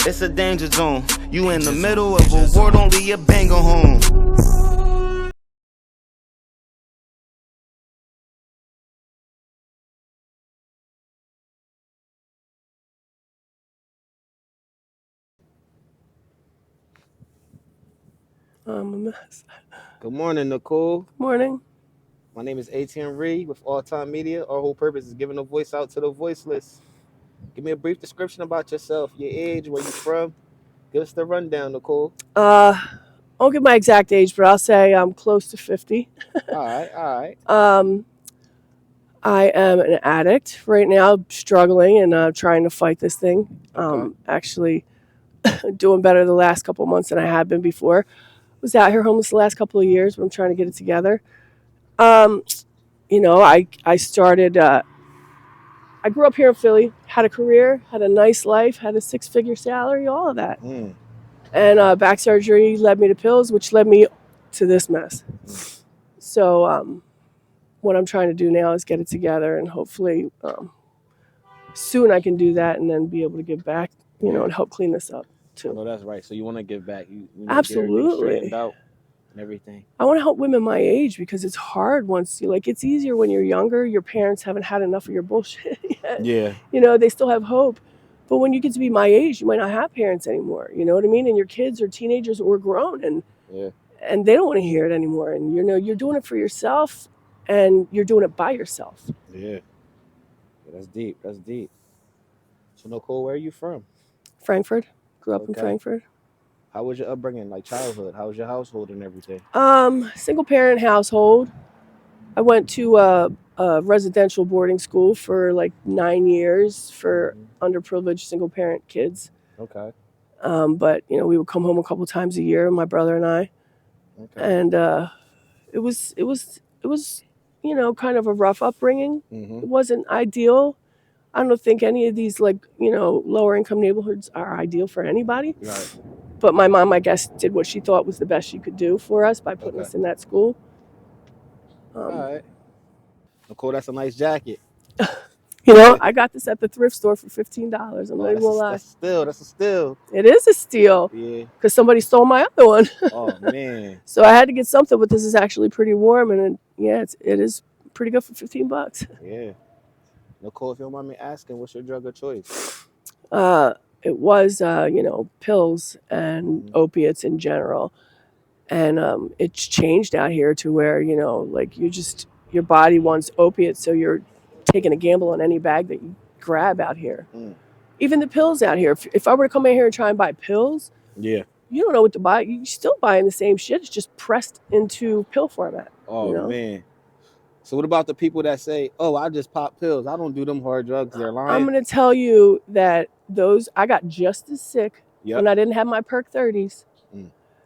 It's a danger zone. You in the middle of a war, don't leave your banger home. I'm a mess. Good morning, Nicole. Morning. My name is ATM with All Time Media. Our whole purpose is giving a voice out to the voiceless. Give me a brief description about yourself, your age, where you from. Give us the rundown, Nicole. I won't give my exact age, but I'll say I'm close to 50. All right, all right. Um, I am an addict right now, struggling and trying to fight this thing. Okay. Actually, doing better the last couple of months than I had been before. Was out here homeless the last couple of years, but I'm trying to get it together. Um, I started. I grew up here in Philly, had a career, had a nice life, had a 6-figure salary, all of that. Mm. And back surgery led me to pills, which led me to this mess. So what I'm trying to do now is get it together, and hopefully soon I can do that and then be able to give back, and help clean this up too. No, that's right. So you want to give back. You get everything straightened Absolutely. out and everything. I want to help women my age because it's hard once it's easier when you're younger. Your parents haven't had enough of your bullshit yet. Yeah. They still have hope. But when you get to be my age, you might not have parents anymore. You know what I mean? And your kids are teenagers or grown, and Yeah. and they don't want to hear it anymore. And you're doing it for yourself, and you're doing it by yourself. Yeah. That's deep. That's deep. So Nicole, where are you from? Frankfurt, grew up in Okay. Frankfurt. How was your upbringing, like childhood? How was your household and everything? Single parent household. I went to a residential boarding school for like 9 years for underprivileged single parent kids. Okay. But we would come home a couple times a year, my brother and I, Okay. and it was kind of a rough upbringing. It wasn't ideal. I don't think any of these lower income neighborhoods are ideal for anybody. Right. But my mom, I guess, did what she thought was the best she could do for us by putting us in that school. All right. Nicole, that's a nice jacket. I got this at the thrift store for $15. I'm not even gonna lie. That's a steal. That's a steal. It is a steal. Yeah. Because somebody stole my other one. Oh man. So I had to get something, but this is actually pretty warm, and it is pretty good for $15. Yeah. Nicole, if you don't mind me asking, what's your drug of choice? It was pills and opiates in general, and it's changed out here to where your body wants opiates, so you're taking a gamble on any bag that you grab out here. Even the pills out here. If I were to come in here and try and buy pills, Yeah. you don't know what to buy. You're still buying the same shit. It's just pressed into pill format. Oh man. So what about the people that say, "Oh, I just pop pills. I don't do them hard drugs." They're lying. I'm gonna tell you that I got just as sick when I didn't have my perk 30s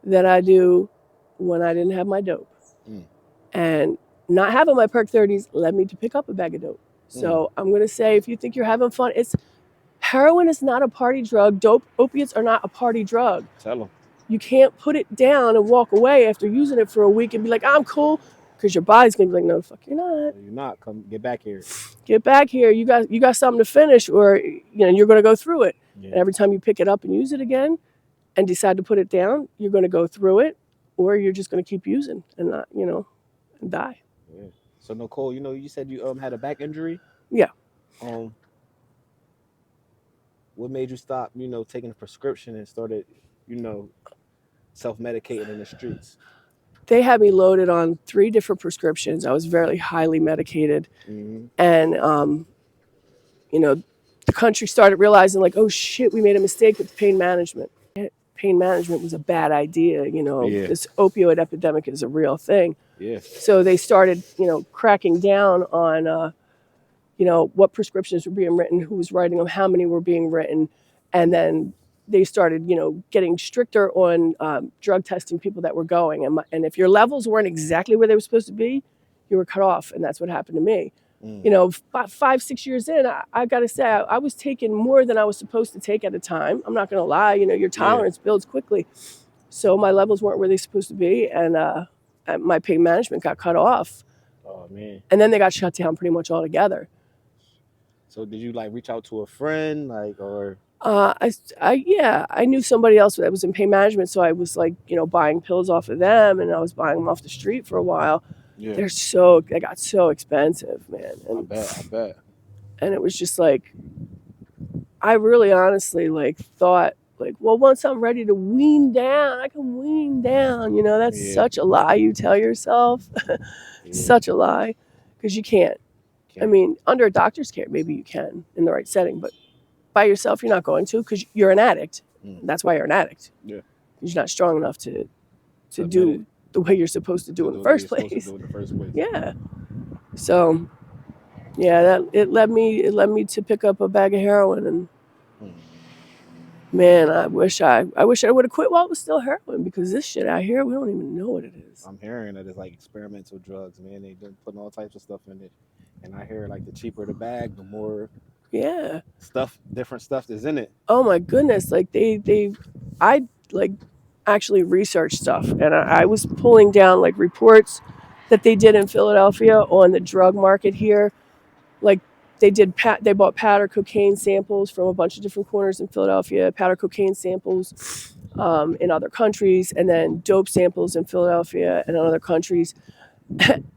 than I do when I didn't have my dope. And not having my perk 30s led me to pick up a bag of dope. So I'm gonna say, if you think you're having fun, heroin is not a party drug. Opiates are not a party drug. Tell them. You can't put it down and walk away after using it for a week and be like, I'm cool, because your body's gonna be like, no, the fuck, you're not. You're not. Come get back here. Get back here. You got something to finish, or you're gonna go through it. And every time you pick it up and use it again, and decide to put it down, you're gonna go through it, or you're just gonna keep using and not, and die. Yeah. So Nicole, you said you had a back injury. Yeah. What made you stop, taking a prescription and started, self-medicating in the streets? They had me loaded on 3 different prescriptions. I was very highly medicated. And, the country started realizing, like, oh shit, we made a mistake with pain management. Pain management was a bad idea. This opioid epidemic is a real thing. Yeah. So they started, cracking down on, what prescriptions were being written, who was writing them, how many were being written. And then they started, getting stricter on drug testing people that were going. And if your levels weren't exactly where they were supposed to be, you were cut off. And that's what happened to me. 5-6 years in, I got to say, I was taking more than I was supposed to take at a time. I'm not going to lie. Your tolerance builds quickly. So my levels weren't where they're supposed to be. And my pain management got cut off. Oh, man. And then they got shut down pretty much altogether. So did you reach out to a friend, or? I knew somebody else that was in pain management, so I was like, buying pills off of them, and I was buying them off the street for a while. Yeah. They got so expensive, man. I bet. And it was just like, I really honestly like thought like, well, once I'm ready to wean down, I can wean down. That's Yeah. such a lie you tell yourself. Yeah. Such a lie, because you can't. I Can't. mean, under a doctor's care, maybe you can in the right setting, but by yourself, you're not going to, because you're an addict. That's why you're an addict. Yeah. You're not strong enough to Admit do it. the way you're supposed to do in the first place. Yeah. So, yeah, that it led me to pick up a bag of heroin, and man, I wish I would have quit while it was still heroin, because this shit out here, we don't even know what it is. I'm hearing that it's like experimental drugs, man. They've been putting all types of stuff in it, and I hear like the cheaper the bag, the more different stuff that's in it. Oh my goodness! Like I like actually researched stuff, and I was pulling down like reports that they did in Philadelphia on the drug market here. Like they bought powder cocaine samples from a bunch of different corners in Philadelphia, powder cocaine samples in other countries, and then dope samples in Philadelphia and in other countries.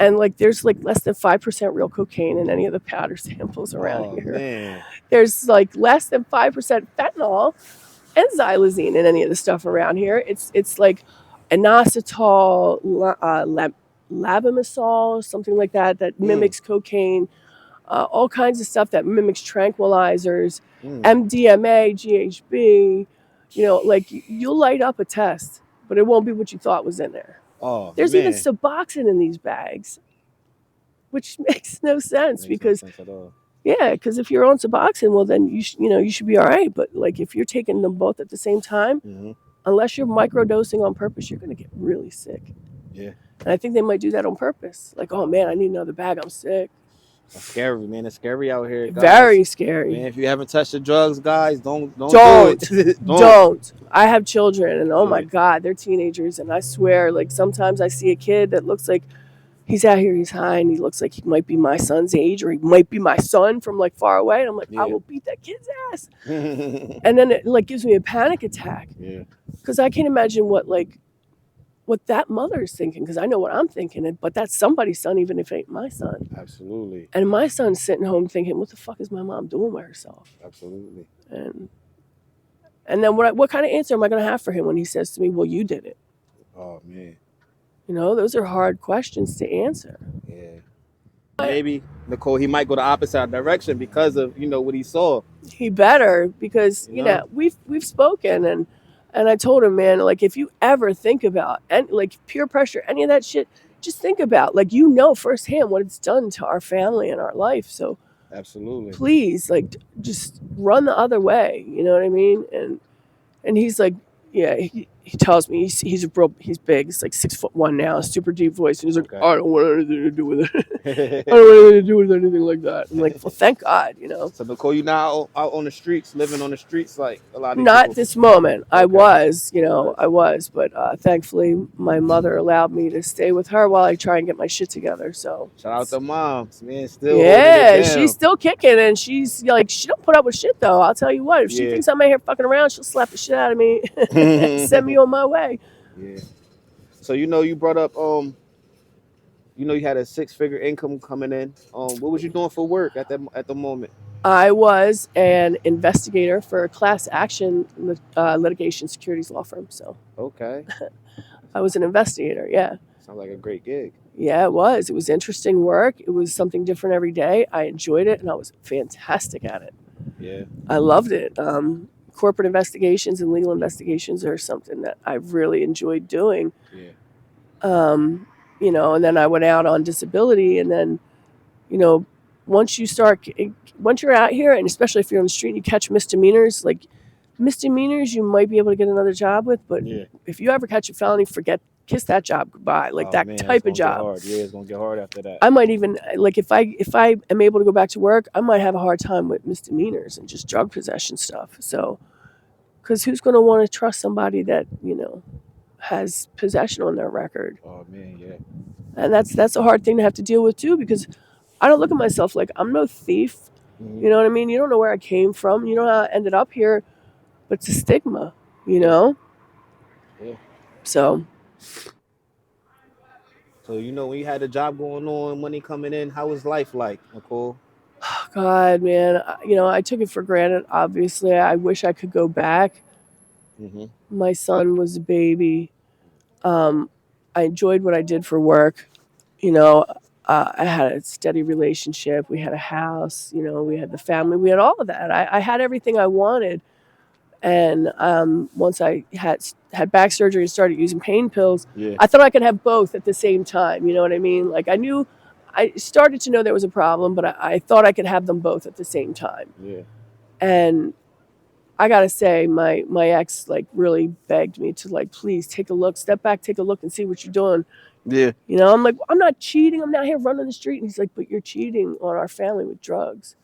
And like there's like less than 5% real cocaine in any of the powder samples around here. Man. There's like less than 5% fentanyl and xylazine in any of the stuff around here. It's like inositol, labamisol, something like that mimics cocaine. All kinds of stuff that mimics tranquilizers, MDMA, GHB. Like you'll light up a test, but it won't be what you thought was in there. There's even Suboxone in these bags, which makes no sense because if you're on Suboxone, well then you should be all right. But like if you're taking them both at the same time, unless you're microdosing on purpose, you're gonna get really sick. Yeah. And I think they might do that on purpose. Like, oh man, I need another bag. I'm sick. It's scary, man. It's scary out here, guys. Very scary. Man, if you haven't touched the drugs, guys, don't do it. Don't. I have children, and oh my God, they're teenagers, and I swear, like sometimes I see a kid that looks like he's out here, he's high, and he looks like he might be my son's age, or he might be my son from like far away, and I'm like, I will beat that kid's ass. And then it like gives me a panic attack. Yeah. Because I can't imagine what that mother is thinking, because I know what I'm thinking, but that's somebody's son, even if it ain't my son. Absolutely. And my son's sitting home thinking, what the fuck is my mom doing by herself? Absolutely. And then what kind of answer am I going to have for him when he says to me, well, you did it? Oh, man. Those are hard questions to answer. Yeah. Maybe, Nicole, he might go the opposite direction because of, what he saw. He better, because, we've spoken, and I told him, man, like, if you ever think about, like, peer pressure, any of that shit, just think about, like, firsthand what it's done to our family and our life. So, absolutely, please, like, just run the other way. You know what I mean? And he's like, yeah, he tells me he's big. He's like 6'1" now, super deep voice, and he's like, I don't want anything to do with it. I don't want anything to do with anything like that. I'm like, well, thank God, So Nicole, you now out on the streets, living on the streets like a lot of Not people. this moment. Okay. I was, but thankfully my mother allowed me to stay with her while I try and get my shit together. So shout out to moms, man. Still, she's still kicking, and she's like, she don't put up with shit though. I'll tell you what, if she thinks I'm out here fucking around, she'll slap the shit out of me, send me on my way. Yeah. So you brought up you had a 6-figure income coming in. What was you doing for work at the moment? I was an investigator for a class action litigation securities law firm. So okay, I was an investigator. Yeah. Sounds like a great gig. Yeah, it was. It was interesting work. It was something different every day. I enjoyed it, and I was fantastic at it. Yeah. I loved it. Corporate investigations and legal investigations are something that I really enjoyed doing. Yeah. And then I went out on disability, and then, once you're out here, and especially if you're on the street and you catch misdemeanors, you might be able to get another job with, but if you ever catch a felony, kiss that job goodbye. Type of job. It's gonna get hard after that. I might even if I am able to go back to work, I might have a hard time with misdemeanors and just drug possession stuff. So, because who's going to want to trust somebody that has possession on their record? Oh man, yeah. And that's a hard thing to have to deal with too, because I don't look at myself like I'm no thief. Mm-hmm. You know what I mean? You don't know where I came from. You know how I ended up here. but it's a stigma, you know. Yeah. So So when you had a job going on, money coming in, how was life like, Nicole? God, man, I took it for granted. Obviously, I wish I could go back. Mm-hmm. My son was a baby. Um, I enjoyed what I did for work. You know, I had a steady relationship. We had a house. We had the family. We had all of that. I had everything I wanted. And once I had back surgery and started using pain pills, Yeah. I thought I could have both at the same time. You know what I mean? Like I started to know there was a problem, but I thought I could have them both at the same time. Yeah. And I gotta say, my ex like really begged me to like, please take a look, step back, take a look, and see what you're doing. Yeah. I'm like, I'm not cheating. I'm not here running the street. And he's like, but you're cheating on our family with drugs.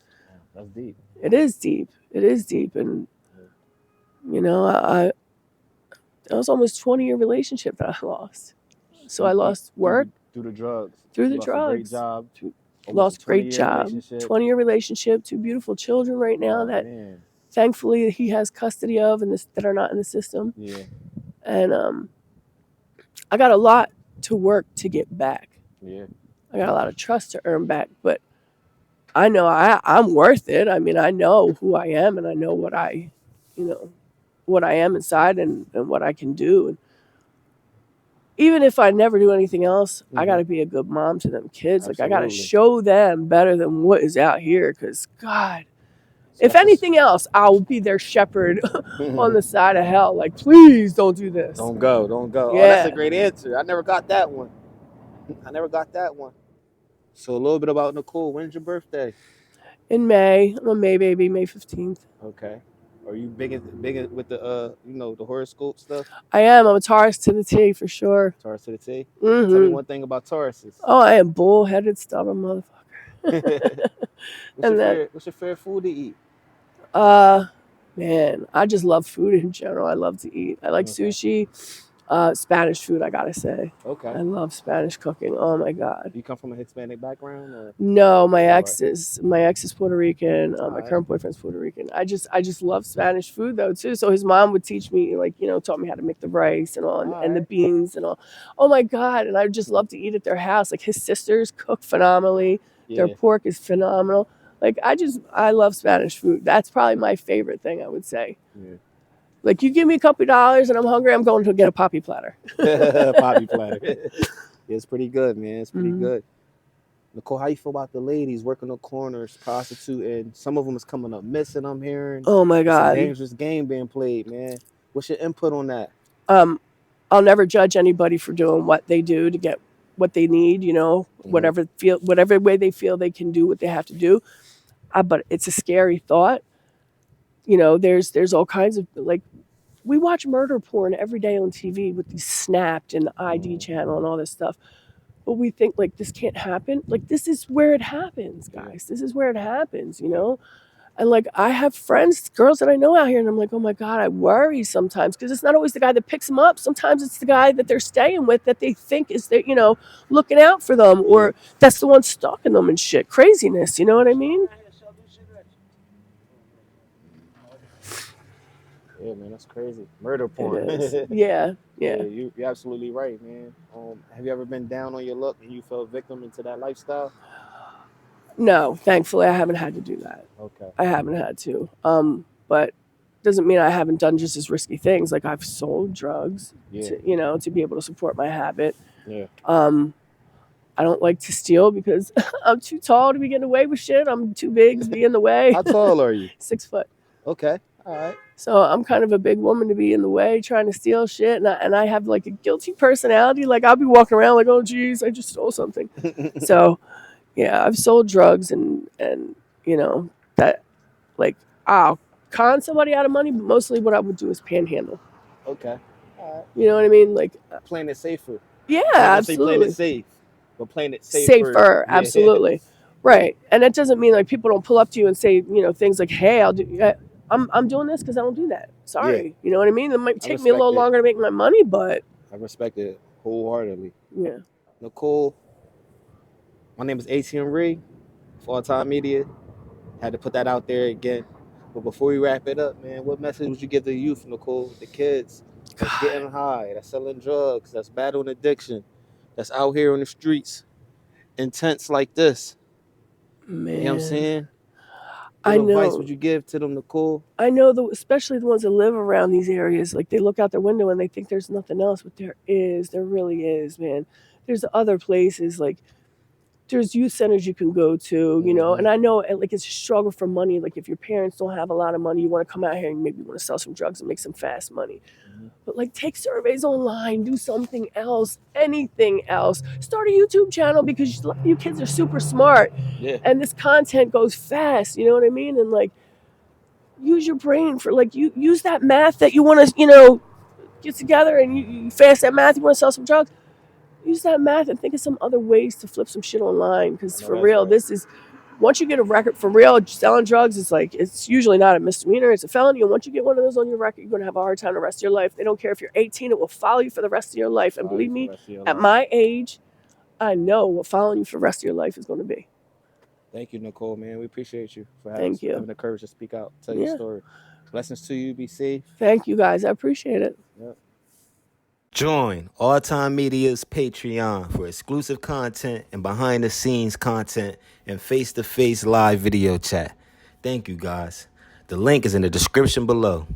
That's deep. It is deep. It is deep, and I it was almost 20-year relationship that I lost. So I lost work through the drugs. through You the lost a great drugs. job. Almost a Lost great 20-year job. relationship. 20-year relationship. 2 beautiful children right now Oh, that man. thankfully he has custody of, and that are not in the system. Yeah. And I got a lot to work to get back. Yeah. I got a lot of trust to earn back, but I know I'm worth it. I mean, I know who I am, and I know what what I am inside, and what I can do. And even if I never do anything else, I got to be a good mom to them kids. Like, I got to show them better than what is out here. Because, God, if anything else, I'll be their shepherd on the side of hell. Like, please don't do this. Don't go. Yeah. Oh, that's a great answer. I never got that one. So a little bit about Nicole. When's your birthday? In May. I'm a May baby, May 15th. Okay. Are you big with the the horoscope stuff? I am. I'm a Taurus to the T for sure. Taurus to the T? Mm-hmm. Tell me one thing about Tauruses. Oh, I am bullheaded, stubborn motherfucker. What's your favorite food to eat? Man, I just love food in general. I love to eat. I like sushi. Spanish food, I gotta say. Okay. I love Spanish cooking. Oh my God. You come from a Hispanic background? Or? No, my ex is Puerto Rican. My current boyfriend's Puerto Rican. I just love Spanish food though too. So his mom would teach me, like, taught me how to make the rice and all, and the beans and all. Oh my God. And I just love to eat at their house. Like, his sisters cook phenomenally. Yeah. Their pork is phenomenal. Like, I love Spanish food. That's probably my favorite thing, I would say. Yeah. Like, you give me a couple $2 and I'm hungry, I'm going to get a poppy platter. Poppy platter. It's pretty good, man. It's pretty good. Nicole, how you feel about the ladies working the corners, prostituting? Some of them is coming up missing, I'm hearing. Oh my God. It's a dangerous game being played, man. What's your input on that? I'll never judge anybody for doing what they do to get what they need, whatever way they feel they can do what they have to do. But it's a scary thought. There's all kinds of, like, we watch murder porn every day on TV with these Snapped and the ID channel and all this stuff. But we think, like, this can't happen. Like, this is where it happens, guys. This is where it happens, And, like, I have friends, girls that I know out here, and I'm like, oh my God, I worry sometimes, because it's not always the guy that picks them up. Sometimes it's the guy that they're staying with that they think is, looking out for them, or that's the one stalking them and shit. Craziness, you know what I mean? Yeah, man, that's crazy. Murder porn. Yeah. You're absolutely right, man. Have you ever been down on your luck and you fell victim into that lifestyle? No, thankfully I haven't had to do that. Okay. I haven't had to. But doesn't mean I haven't done just as risky things. Like, I've sold drugs to be able to support my habit. Yeah. I don't like to steal because I'm too tall to be getting away with shit. I'm too big to be in the way. How tall are you? 6 foot. Okay. All right. So I'm kind of a big woman to be in the way trying to steal shit. And I have, like, a guilty personality. Like, I'll be walking around like, oh, geez, I just stole something. So, yeah, I've sold drugs and that, like, I'll con somebody out of money, but mostly what I would do is panhandle. Okay. All right. You know what I mean? Like, playing it safer. Yeah, absolutely. Playing it safe, but playing it safer. Safer, absolutely. Right. And that doesn't mean, like, people don't pull up to you and say, things like, hey, I'm doing this because I don't do that. Sorry. Yeah. You know what I mean? It might take me a little longer to make my money, but I respect it wholeheartedly. Yeah. Nicole, my name is ATM Rig for All Time Media. Had to put that out there again. But before we wrap it up, man, what message would you give the youth, Nicole, the kids that's God, getting high, that's selling drugs, that's battling addiction, that's out here on the streets, intense like this? You know what I'm man. saying? I What advice know. would you give to them, Nicole? I know, especially the ones that live around these areas, like they look out their window and they think there's nothing else, but there is. There really is, man. There's other places, like there's youth centers you can go to, Mm-hmm. and I know like it's a struggle for money. Like if your parents don't have a lot of money, you want to come out here and maybe you want to sell some drugs and make some fast money. Mm-hmm. But like take surveys online, do something else, anything else. Start a YouTube channel because a lot of you kids are super smart Yeah. and this content goes fast, you know what I mean? And like use your brain for like you use that math that you want to, get together and you fast that math, you want to sell some drugs. Use that math and think of some other ways to flip some shit online because I know for that's real, right. this is once you get a record for real, selling drugs is like it's usually not a misdemeanor, it's a felony. And once you get one of those on your record, you're gonna have a hard time the rest of your life. They don't care if you're 18, it will follow you for the rest of your life. And Follow you believe for the me, rest of your at life. my age, I know what following you for the rest of your life is gonna be. Thank you, Nicole, man. We appreciate you for Thank you. having the courage to speak out, tell your Yeah. story. Blessings to you. Be safe. Thank you guys. I appreciate it. Yep. Join All Time Media's Patreon for exclusive content and behind the scenes content and face to face live video chat. Thank you guys. The link is in the description below.